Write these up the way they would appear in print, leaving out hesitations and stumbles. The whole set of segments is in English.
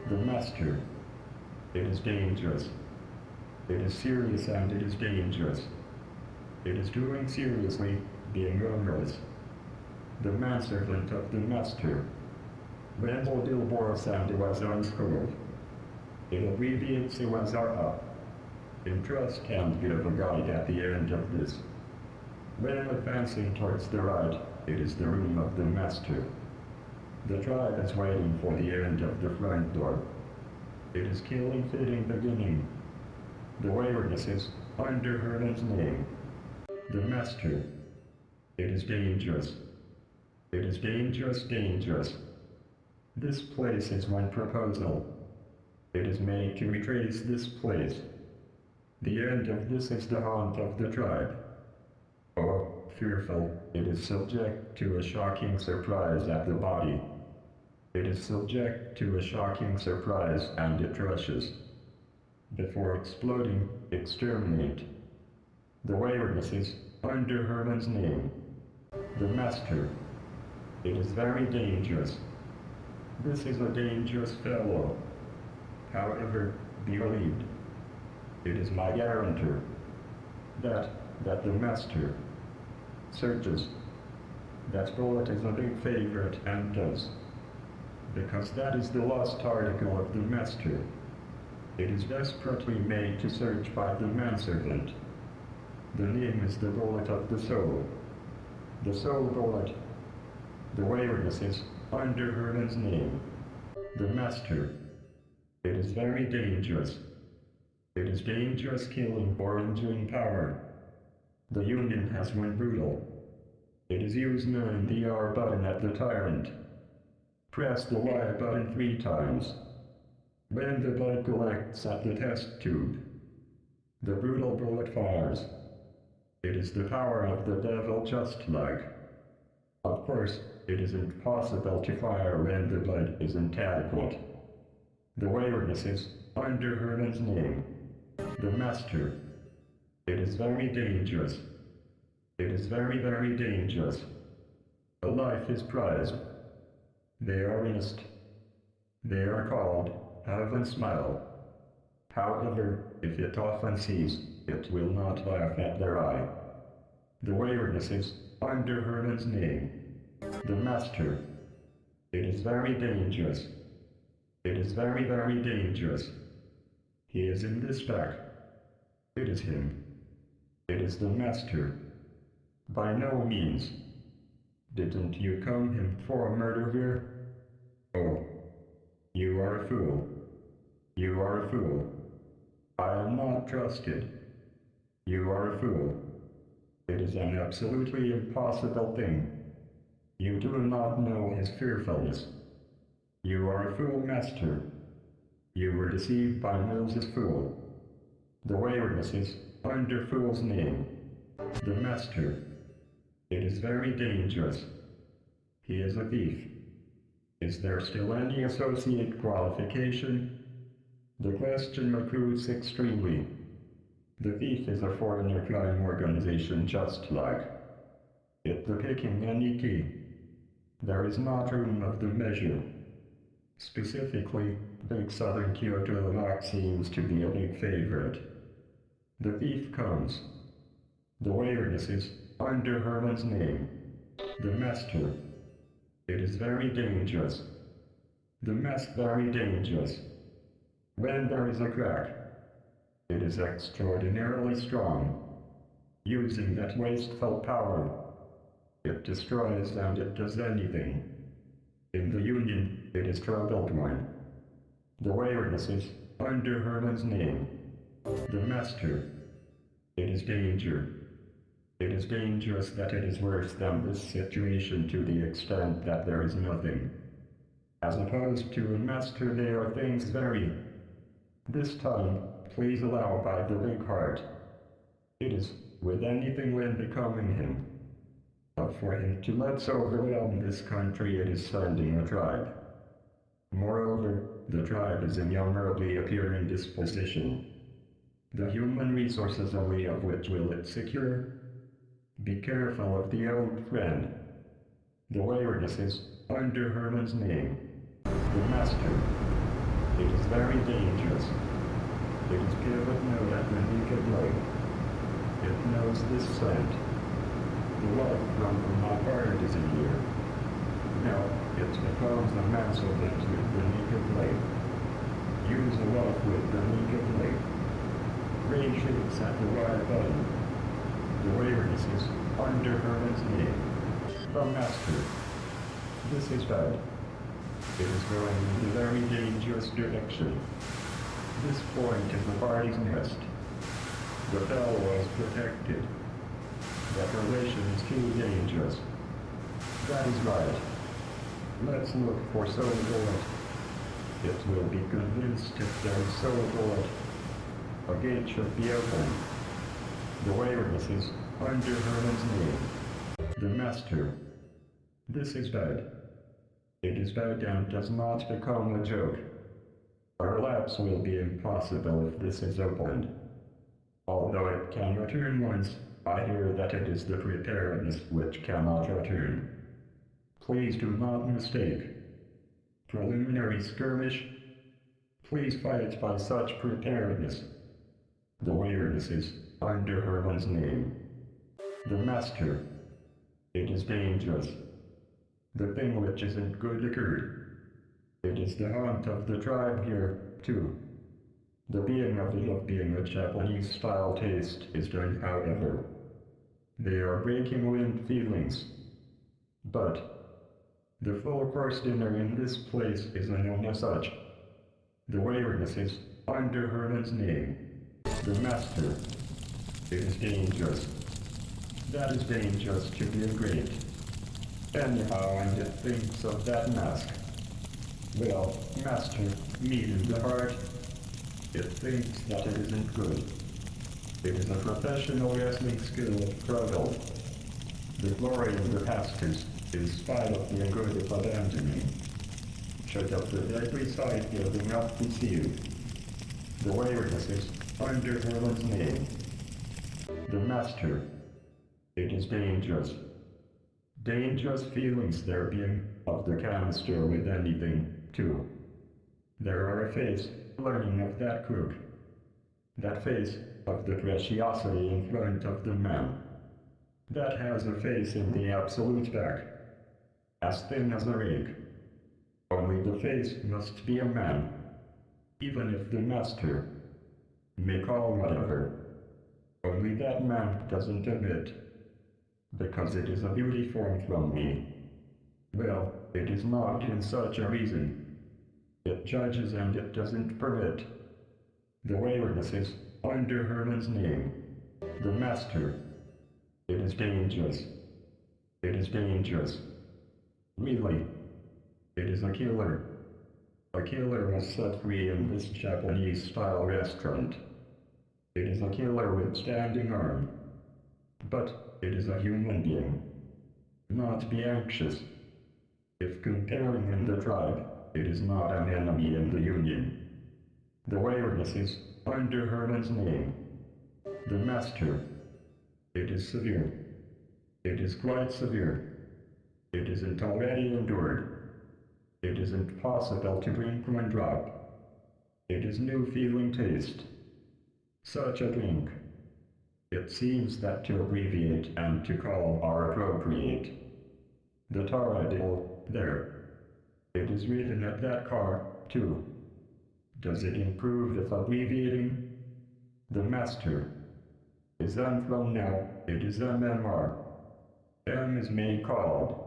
The master. It is dangerous. It is serious and it is dangerous. It is doing seriously, being onerous. The manservant of the master. Randall Dilboros and Iwazaru Scene. It abbreviates Iwazaru. Entrust and give a guide at the end of this. When advancing towards the right, it is the room of the master. The tribe is waiting for the end of the front door. It is killing fitting beginning. The waywardness is under Herman's name. The master. It is dangerous. It is dangerous, dangerous. This place is one proposal. It is made to retrace this place. The end of this is the haunt of the tribe. Oh, fearful, it is subject to a shocking surprise at the body. It is subject to a shocking surprise and it rushes. Before exploding, exterminate. The waywardness is under Herman's name. The master. It is very dangerous. This is a dangerous fellow. However, be relieved. It is my guarantor. That the master searches. That bullet is a big favorite and does. Because that is the lost article of the master. It is desperately made to search by the manservant. The name is the bullet of the soul. The soul bullet. The waywardness is under Herman's name. The master. It is very dangerous. It is dangerous killing or injuring power. The union has won brutal. It is use 9 the R button at the tyrant. Press the Y button 3 times. When the blood collects at the test tube, the brutal bullet fires. It is the power of the devil just like. Of course, it isn't possible to fire when the blood isn't adequate. The waywardness is under Herman's name. The master. It is very dangerous. It is very, very dangerous. A life is prized. They are earnest. They are called, have and smile. However, if it often sees, it will not laugh at their eye. The waywardness is under Herman's name. The master. It is very dangerous. It is very, very dangerous. He is in this pack. It is him. It is the master. By no means. Didn't you come him for murder here? Oh. You are a fool. You are a fool. I am not trusted. You are a fool. It is an absolutely impossible thing. You do not know his fearfulness. You are a fool, master. You were deceived by Mills's fool. The waywardness is under fool's name. The master. It is very dangerous. He is a thief. Is there still any associate qualification? The question accrues extremely. The thief is a foreigner crime organization just like it. The picking any key. There is not room of the measure. Specifically, Big Southern Kyoto Lock seems to be a big favorite. The thief comes. The waywardness is under Herman's name. The master. It is very dangerous. The mask very dangerous. When there is a crack, it is extraordinarily strong. Using that wasteful power, it destroys and it does anything. In the Union, it is troubled one. The waywardness is under Herman's name. The master. It is danger. It is dangerous that it is worse than this situation to the extent that there is nothing. As opposed to a master, there are things very. This time, please allow by the big heart. It is, with anything when becoming him. But for him to let's overwhelm this country, it is sending a tribe. Moreover, the tribe is in honorably appearing disposition. The human resources only of which will it secure? Be careful of the old friend. The waywardness is under Herman's name. The master. very dangerous. It is pivot node at the naked light. It knows this scent. The love from my heart is in here. Now, it becomes a massive hit with the naked light. Use the love with the naked light. Ray shakes at the right button. The awareness is under Herman's name. The master. This is bad. It is going in a very dangerous direction. This point is the party's nest. The bell was protected. That relation is too dangerous. That is right. Let's look for soul bullet. It will be convinced if there is soul bullet. A gate should be open. The awareness is under Herman's name. The master. This is bad. It is bad and does not become a joke. Our lapse will be impossible if this is opened. Although it can return once, I hear that it is the preparedness which cannot return. Please do not mistake. Preliminary skirmish. Please fight by such preparedness. The awareness is under Herman's name. The master. It is dangerous. The thing which isn't good occurred. It is the haunt of the tribe here, too. The being of it of being a Japanese-style taste is done, however. They are breaking wind feelings. But the full course dinner in this place is known as such. The awareness is under Herman's name. The master. It is dangerous. That is dangerous to be great. Anyhow, and it thinks of that mask. Well, master, meat in the heart. It thinks that it isn't good. It is a professional wrestling skill of struggle. The glory of the past is, in spite of the good of abandoning. Should of the deadly side giving up the seal. The awareness is under Herman's name. The master. It is dangerous. Dangerous feelings there being of the canister with anything, too. There are a face, learning of that crook. That face of the preciosity in front of the man. That has a face in the absolute back. As thin as a rake. Only the face must be a man. Even if the master may call whatever. Only that man doesn't admit. Because it is a beauty form from me. Well, it is not in such a reason. It judges and it doesn't permit. The awareness is under Herman's name. The master. It is dangerous. It is dangerous. Really. It is a killer. A killer was set free in this Japanese-style restaurant. It is a killer with standing arm. But it is a human being. Not be anxious. If comparing in the tribe, it is not an enemy in the Union. The awareness is under Herman's name. The master. It is severe. It is quite severe. It isn't already endured. It isn't possible to drink one drop. It is new feeling taste. Such a drink. It seems that to abbreviate and to call are appropriate. The taradiddle, there. It is written at that car, too. Does it improve if abbreviating? The master. Is M from now, it is MMR. M is May called.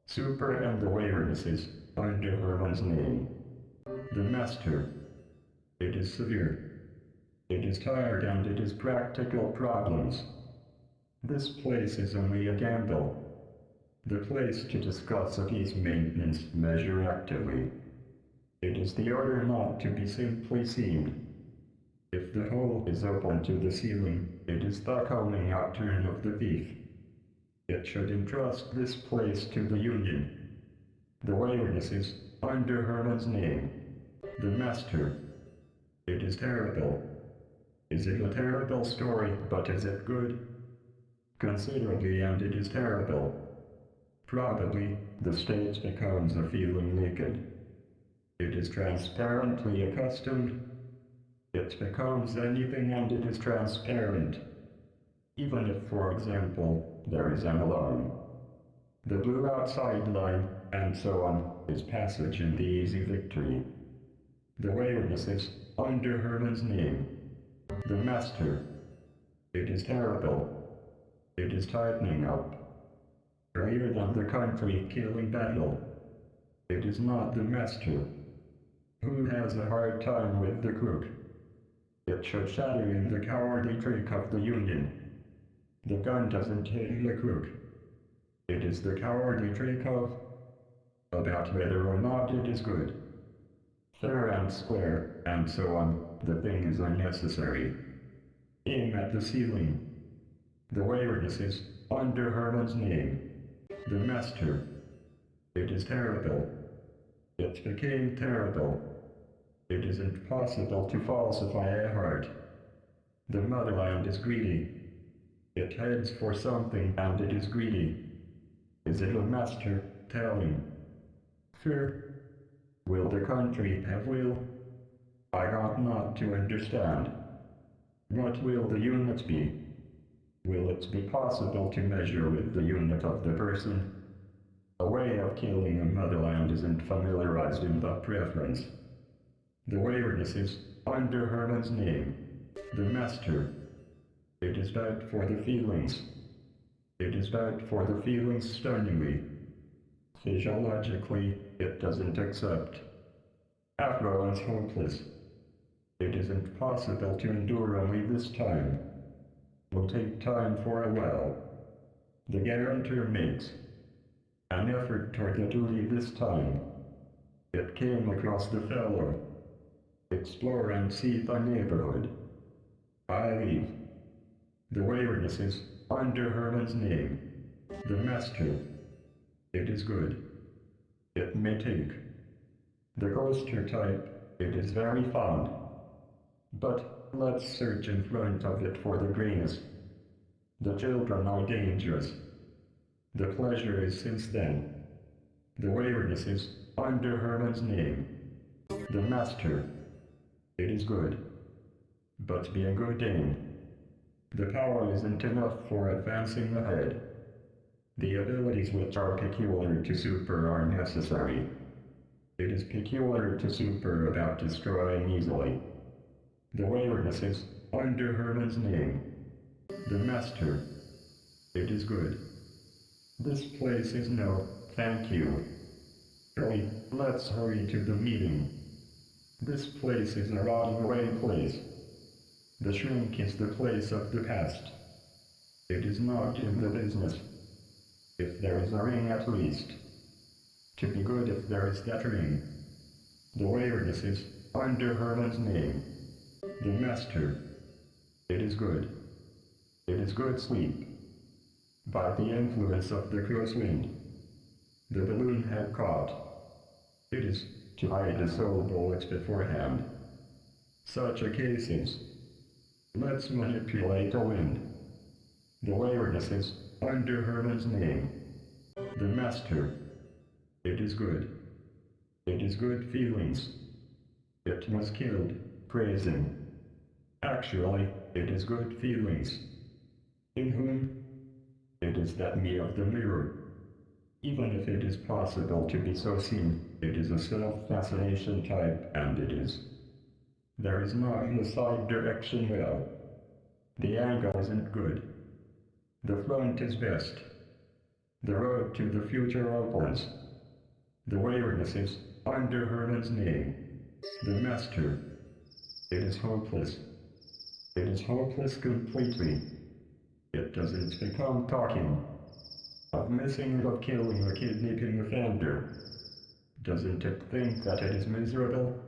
Super and the awareness is under Herman's name. The master. It is severe. It is tired and it is practical problems. This place is only a gamble. The place to discuss a case maintenance measure actively. It is the order not to be simply seen. If the hole is open to the ceiling, it is the coming out turn of the thief. It should entrust this place to the Union. The awareness is under Herman's name. The master. It is terrible. Is it a terrible story, but is it good? Considerably, and it is terrible. Probably, the stage becomes a feeling naked. It is transparently accustomed. It becomes anything and it is transparent. Even if, for example, there is an alarm. The blue outside line, and so on, is passage in the easy victory. The waywardness is under Herman's name. The master. It is terrible. It is tightening up. Greater than the country killing battle. It is not the master. Who has a hard time with the crook? It should shatter in the cowardly trick of the Union. The gun doesn't hit the crook. It is the cowardly trick of about whether or not it is good. Fair and square, and so on, the thing is unnecessary. Aim at the ceiling. The waywardness is under Herman's name. The master. It is terrible. It became terrible. It isn't possible to falsify a heart. The motherland is greedy. It heads for something and it is greedy. Is it a master telling? Fear. Will the country have will? I ought not to understand. What will the unit be? Will it be possible to measure with the unit of the person? A way of killing a motherland isn't familiarized in the preference. The waywardness is under Herman's name. The master. It is bad for the feelings. It is bad for the feelings stunningly. Physiologically, it doesn't accept. Afro is hopeless. It isn't possible to endure only this time. Will take time for a while. The guarantor makes an effort toward the duty this time. It came across the fellow. Explore and see the neighborhood. I leave. The waywardness is under Herman's name. The master. It is good. It may take. The coaster type, it is very fond. But let's search in front of it for the greenness. The children are dangerous. The pleasure is since then. The waywardness is under Herman's name. The master. It is good. But be a good aim. The power isn't enough for advancing ahead. The abilities which are peculiar to super are necessary. It is peculiar to super about destroying easily. The waywardness is under Herman's name. The master. It is good. This place is no, thank you. Hurry, let's hurry to the meeting. This place is a rotting away place. The shrink is the place of the past. It is not in the business. If there is a ring at least. To be good if there is that ring. The waywardness is under Herman's name. The master. It is good. It is good sleep. By the influence of the crosswind. The balloon had caught. It is to hide the soul bullets beforehand. Such a case is. Let's manipulate the wind. The waywardness is under Herman's name. The master. It is good. It is good feelings. It was killed, praising. Actually, it is good feelings. In whom? It is that me of the mirror. Even if it is possible to be so seen, it is a self-fascination type, and it is. There is not the side direction well. The angle isn't good. The front is best. The road to the future opens. The waywardness is under Herman's name. The master. It is hopeless. It is hopeless completely. It doesn't become talking. Of missing, of killing, or kidnapping offender. Doesn't it think that it is miserable?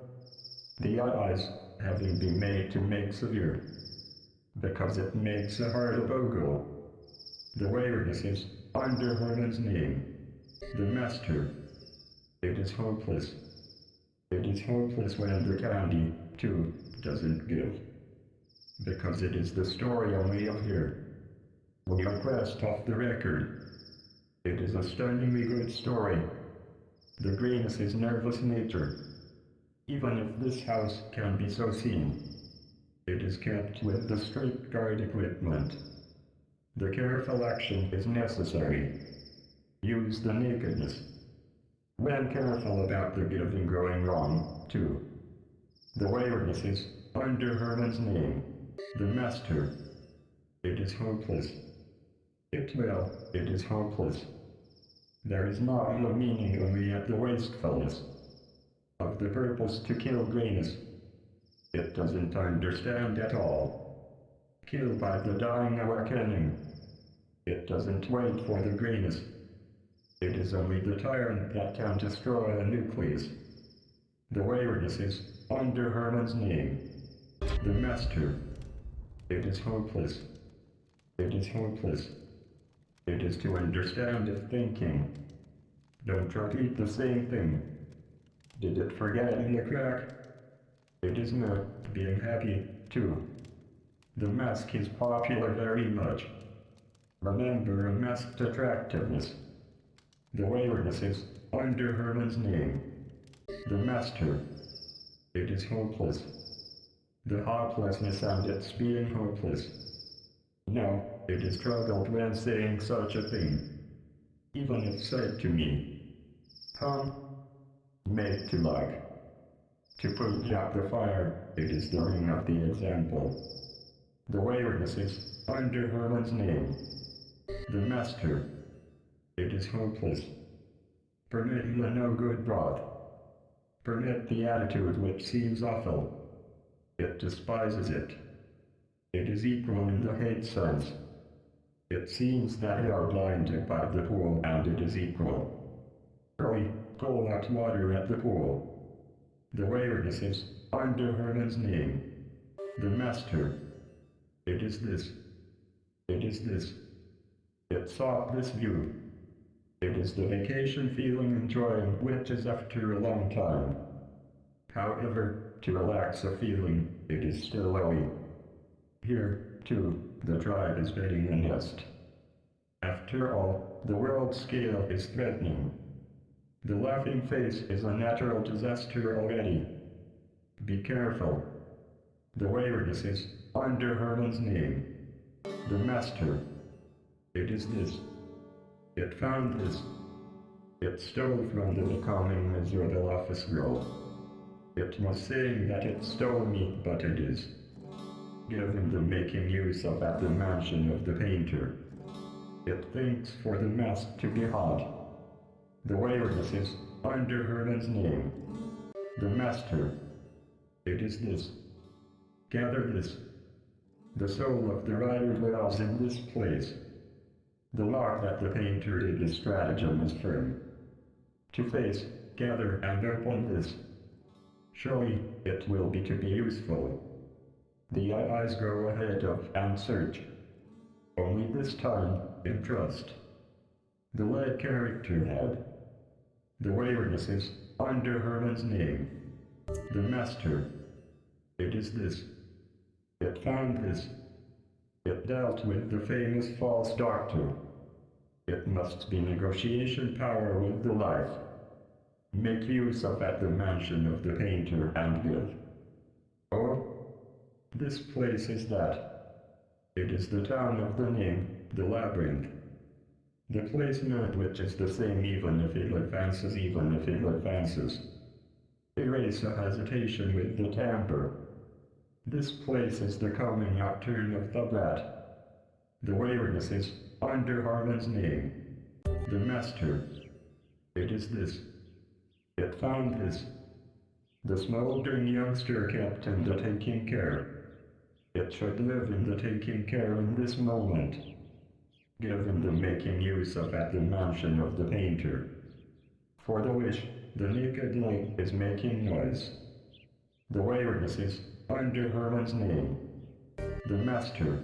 The eyes having been made to make severe. Because it makes a heart of ogle. The waywardness is under Herman's name. The master. It is hopeless. It is hopeless when the candy, too, doesn't give. Because it is the story only of here. We are pressed off the record. It is a stunningly good story. The greenness is nervous nature. Even if this house can be so seen, it is kept with the strict guard equipment. The careful action is necessary. Use the nakedness. When careful about the giving going wrong, too. The waywardness is, under Herman's name, the master. It is hopeless. It is hopeless. There is not the meaning only at the wastefulness of the purpose to kill grayness. It doesn't understand at all. Kill by the dying awakening. It doesn't wait for the grayness. It is only the tyrant that can destroy a nucleus. The waywardness is, under Herman's name, the master. It is hopeless. It is hopeless. It is to understand if thinking. Don't repeat the same thing. Did it forget in the crack? It is not being happy, too. The mask is popular very much. Remember a masked attractiveness. The waywardness is, under Herman's name, the master. It is hopeless. The hopelessness and its being hopeless. No, it is troubled when saying such a thing. Even if said to me. Made to like. To put out the fire, it is the ring of the example. The waywardness is, under Herman's name, the master. It is hopeless. Permit the no good broth. Permit the attitude which seems awful. It despises it. It is equal in the hate sense. It seems that you are blinded by the pool and it is equal. Hurry, pull out water at the pool. The waywardness is, under Herman's name, the master. It is this. It is this. It sought this view. It is the vacation feeling enjoying which is after a long time. However, to relax a feeling, it is still early. Here, too, the tribe is building a nest. After all, the world scale is threatening. The laughing face is a natural disaster already. Be careful. The waywardness is, under Herman's name, the master. It is this. It found this. It stole from the becoming miserable office girl. It was saying that it stole me, but it is. Given the making use of at the mansion of the painter. It thinks for the mask to be hot. The waywardness is, under Herman's name, the master. It is this. Gather this. The soul of the writer dwells in this place. The lock that the painter did his stratagem is firm. To face, gather, and open this. Surely, it will be to be useful. The eyes go ahead of and search. Only this time, in trust. The lead character head. The waywardness is, under Herman's name, the master. It is this. It found this. It dealt with the famous false doctor. It must be negotiation power with the life. Make use of at the mansion of the painter and give. Oh, this place is that. It is the town of the name, the labyrinth. The placement which is the same even if it advances. Erase a hesitation with the timbre. This place is the coming out turn of the rat. The waywardness is, under Herman's name, the master. It is this. It found this. The smoldering youngster kept in the taking care. It should live in the taking care in this moment. Given the making use of at the mansion of the painter. For the which, the naked light is making noise. The waywardness is, under Herman's name, the master.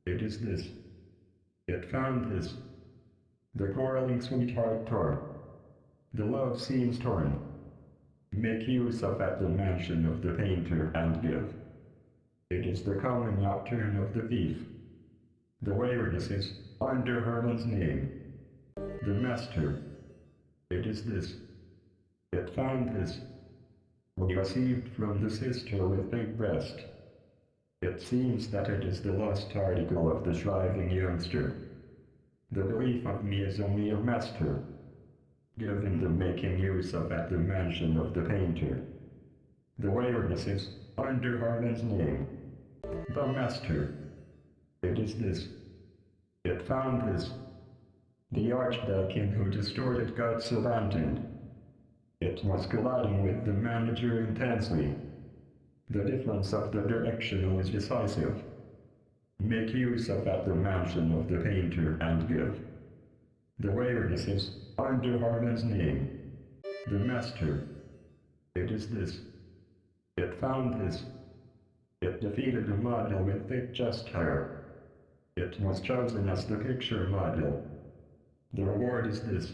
It is this. It found this. The quarreling sweetheart torn. The love seems torn. Make use of at the mansion of the painter and give. It is the coming out turn of the thief. The waywardness is, under Herman's name, the master. It is this. It found this. received from the sister with big breast. It seems that it is the lost article of the shriving youngster. The belief of me is only a master, given the making use of at the mansion of the painter. The awareness is under Harlan's name. The master. It is this. It found this. The archdeacon who distorted God's abandoned. It was colliding with the manager intensely. The difference of the direction was decisive. Make use of at the mansion of the painter and give. The awareness is under Harlan's name. The master. It is this. It found this. It defeated the model with thick chest hair. It was chosen as the picture model. The reward is this.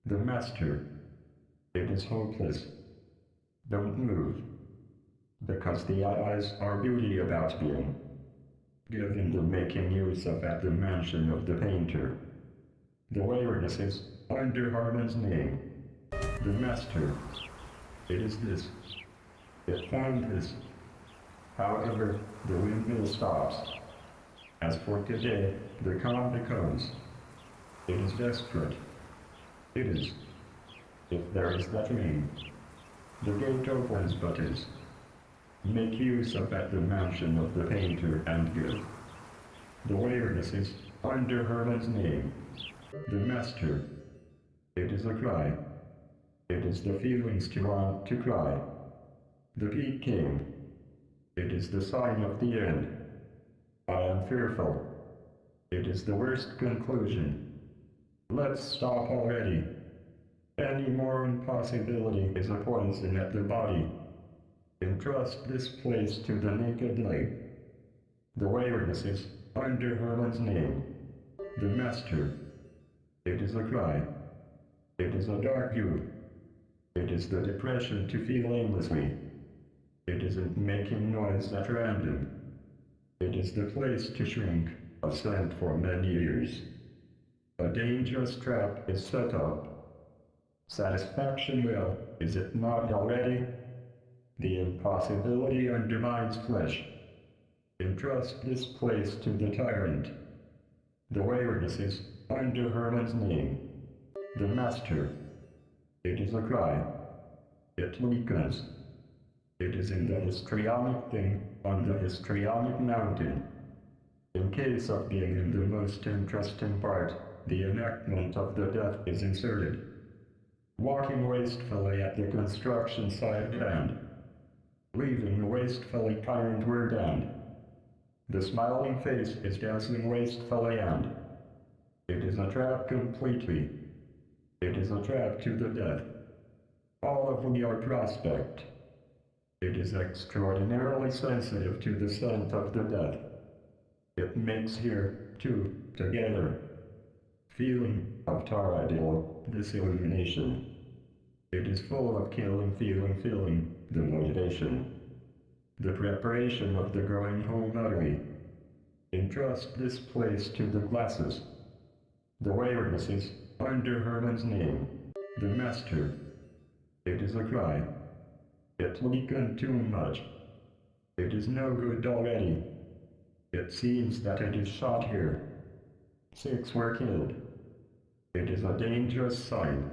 The master. It is hopeless. Don't move. Because the eyes are beauty about being. Given the making use of at the mansion of the painter. The awareness is under Harlan's name. The master. It is this. It found this. However, the windmill stops. As for today, the calm becomes. It is desperate. It is. If there is that ring. The gate opens but is. Make use of at the mansion of the painter and give. The awareness is under Harlan's name. The master. It is a cry. It is the feelings to want to cry. The peak came. It is the sign of the end. I am fearful. It is the worst conclusion. Let's stop already. Any more impossibility is a poison at the body. Entrust this place to the naked light. The awareness is under Harlan's name. The master. It is a cry. It is a dark hue. It is the depression to feel aimlessly. It isn't making noise at random. It is the place to shrink, a scent for many years. A dangerous trap is set up. Satisfaction will, is it not already? The impossibility undermines flesh. Entrust this place to the tyrant. The awareness is under Harlan's name. The master. It is a cry. It weakens. It is in the histrionic thing on the histrionic mountain. In case of being in the most interesting part, the enactment of the death is inserted. Walking wastefully at the construction site and leaving wastefully kind word and the smiling face is dancing wastefully and it is a trap completely. It is a trap to the death. All of we are prospect. It is extraordinarily sensitive to the scent of the death. It makes here, too, together. Feeling of Taradil, this illumination. It is full of killing, feeling, the motivation. The preparation of the growing home utterly. Entrust this place to the glasses. The awareness is under Harlan's name. The master. It is a cry. It weakened too much. It is no good already. It seems that it is shot here. 6 were killed. It is a dangerous sign.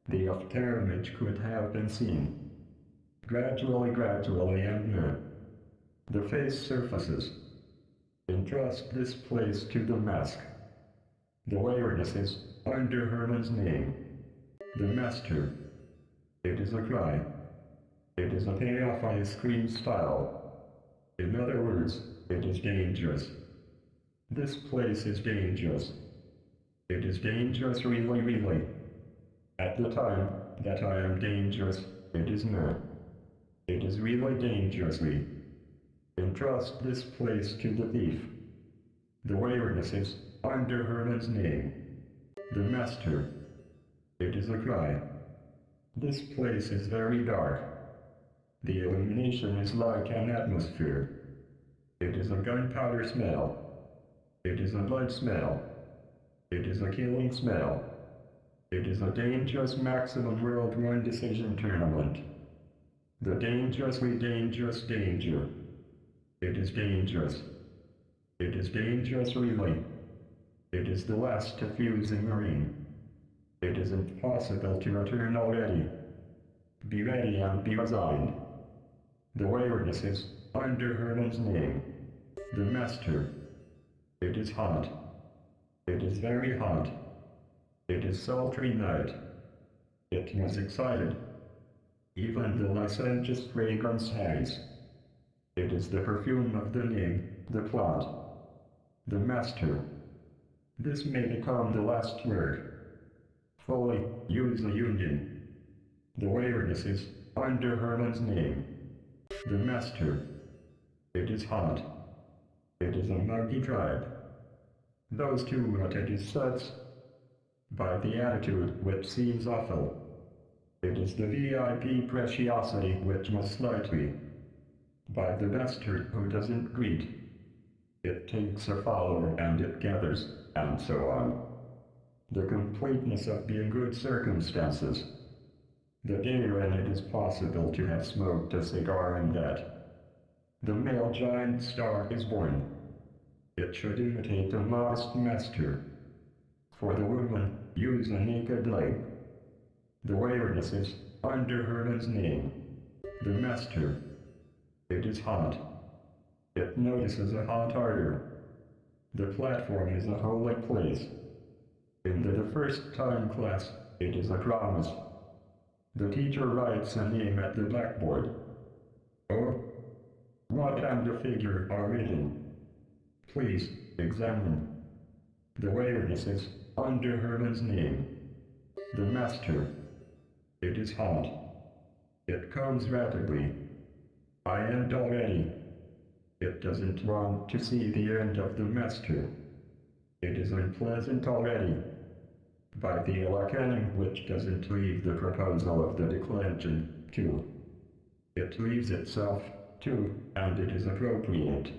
The afterimage could have been seen. Gradually and no. The face surfaces. Entrust this place to the mask. The awareness is under Harlan's name. The master. It is a cry. It is a payoff ice cream style. In other words, it is dangerous. This place is dangerous. It is dangerous really. At the time that I am dangerous, it is not. It is really dangerously. Entrust this place to the thief. The awareness is under Harlan's name. The master. It is a cry. This place is very dark. The illumination is like an atmosphere. It is a gunpowder smell. It is a blood smell. It is a killing smell. It is a dangerous maximum World War decision tournament. The dangerously dangerous danger. It is dangerous. It is dangerous really. It is the last to fuse in marine. It is impossible to return already. Be ready and be resigned. The waywardness is under Herman's name. The master. It is hot. It is very hot. It is sultry night. It was excited. Even the licentious fragrance hangs. It is the perfume of the name, the plot. The master. This may become the last word. Fully use the union. The waywardness is under Herman's name. The master. It is hot. It is a muggy tribe. Those two what it is such. By the attitude which seems awful. It is the VIP preciosity which must slightly. By the bastard who doesn't greet. It takes a follower and it gathers, and so on. The completeness of being good circumstances. The day when it is possible to have smoked a cigar and that. The male giant star is born. It should imitate a modest master. For the woman, use a naked leg. The waywardness is under Herman's name. The master. It is hot. It notices a hot ardor. The platform is a holy place. In the first time class, it is a promise. The teacher writes a name at the blackboard. Oh, what and the figure are written? Please, examine. The waywardness is under Herman's name. The master. It is hot. It comes rapidly. I end already. It doesn't want to see the end of the master. It is unpleasant already. By the awakening which doesn't leave the proposal of the declension, too. It leaves itself, too, and it is appropriate.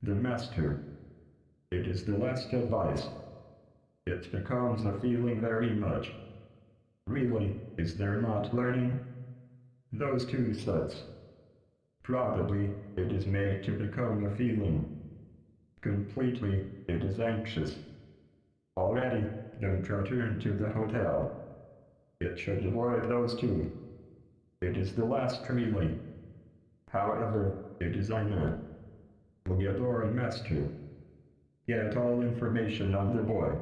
The master. It is the last advice. It becomes a feeling very much. Really, is there not learning? Those two sets. Probably, it is made to become a feeling. Completely, it is anxious. Already, don't return to the hotel. It should avoid those two. It is the last really. However, it is I know. We adore a master. Get all information on the boy.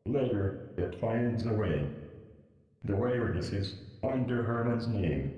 Later, it finds a way. The waywardness is under Herman's name.